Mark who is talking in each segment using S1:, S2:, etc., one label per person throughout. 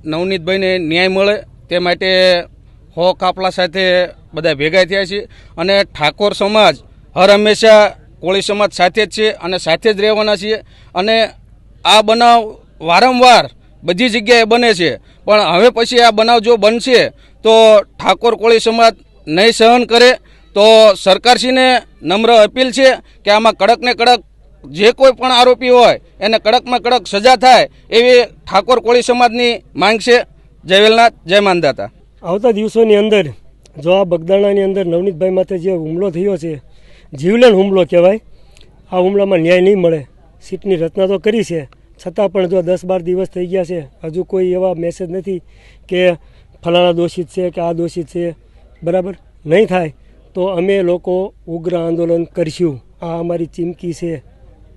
S1: નવનીતભાઈને ન્યાય મળે તે માટે 100 કાફલા સાથે બધા ભેગા થયા છે અને ઠાકોર સમાજ હર હંમેશા કોળી સમાજ સાથે જ છે અને સાથે જ રહેવાના છીએ અને આ બનાવ વારંવાર બધી જગ્યાએ બને છે પણ હવે પછી આ બનાવ જો બનશે તો ઠાકોર કોળી સમાજ નહીં સહન કરે તો સરકારશ્રીને નમ્ર અપીલ છે કે આમાં કડકને કડક જે કોઈ પણ આરોપી હોય એને કડકમાં કડક સજા થાય એવી ઠાકોર કોળી સમાજની માંગ છે. જય વેલનાથ, જય માનદાતા.
S2: આવતા દિવસોની અંદર જો આ બગદાણાની અંદર નવનીતભાઈ માથે જે હુમલો થયો છે, જીવલેણ હુમલો કહેવાય, આ હુમલામાં ન્યાય નહીં મળે. સીટની રચના તો કરી છે, છતાં પણ જો 10-12 દિવસ થઈ ગયા છે, હજુ કોઈ એવા મેસેજ નથી કે ફલાણા દોષિત છે કે આ દોષિત છે. બરાબર નહીં થાય તો અમે લોકો ઉગ્ર આંદોલન કરીશું. આ અમારી ચીમકી છે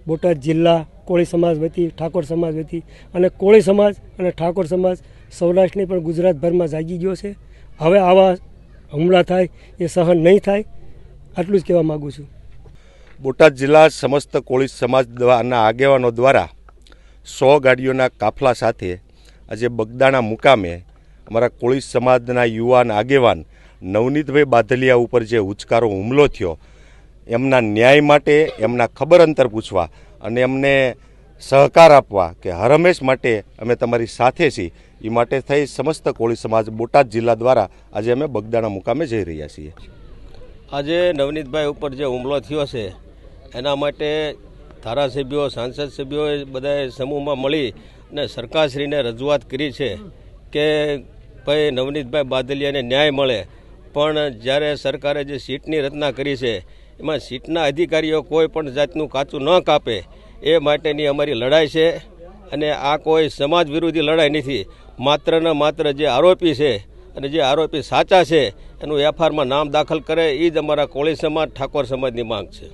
S2: બોટાદ જિલ્લા કોળી સમાજ વતી, ઠાકોર સમાજ વતી. અને કોળી સમાજ અને ઠાકોર સમાજ સૌરાષ્ટ્રની પણ ગુજરાતભરમાં જાગી ગયો છે. હવે આવા હુમલા થાય એ સહન નહીં થાય, આટલું જ કહેવા માગું છું.
S3: બોટાદ જિલ્લા સમસ્ત કોળી સમાજના આગેવાનો દ્વારા 100 ગાડીઓના કાફલા સાથે આજે બગદાણા મુકામે અમારા કોળી સમાજના યુવાન આગેવાન નવનીતભાઈ બાધલિયા ઉપર જે ઉચકારો હુમલો થયો એમના ન્યાય માટે, એમના ખબર અંતર પૂછવા અને એમને સહકાર આપવા કે હરહંમેશ માટે અમે તમારી સાથે છીએ, એ માટે થઈ સમસ્ત કોળી સમાજ બોટાદ જિલ્લા દ્વારા આજે અમે બગદાણા મુકામે જઈ રહ્યા છીએ.
S4: આજે નવનીતભાઈ ઉપર જે હુમલો થયો છે એના માટે ધારાસભ્યો, સાંસદ સભ્યોએ બધાએ સમૂહમાં મળી અને સરકારશ્રીને રજૂઆત કરી છે કે ભાઈ નવનીતભાઈ બાદલિયાને ન્યાય મળે. પણ જ્યારે સરકારે જે સીટની રચના કરી છે એમાં સીટના અધિકારીઓ કોઈ પણ જાતનું કાચું ન કાપે એ માટેની અમારી લડાઈ છે. અને આ કોઈ સમાજ વિરોધી લડાઈ નથી, માત્ર ને માત્ર જે આરોપી છે અને જે આરોપી સાચા છે એનું એફઆઈઆરમાં નામ દાખલ કરે એ જ અમારા કોળી સમાજ, ઠાકોર સમાજની માંગ છે.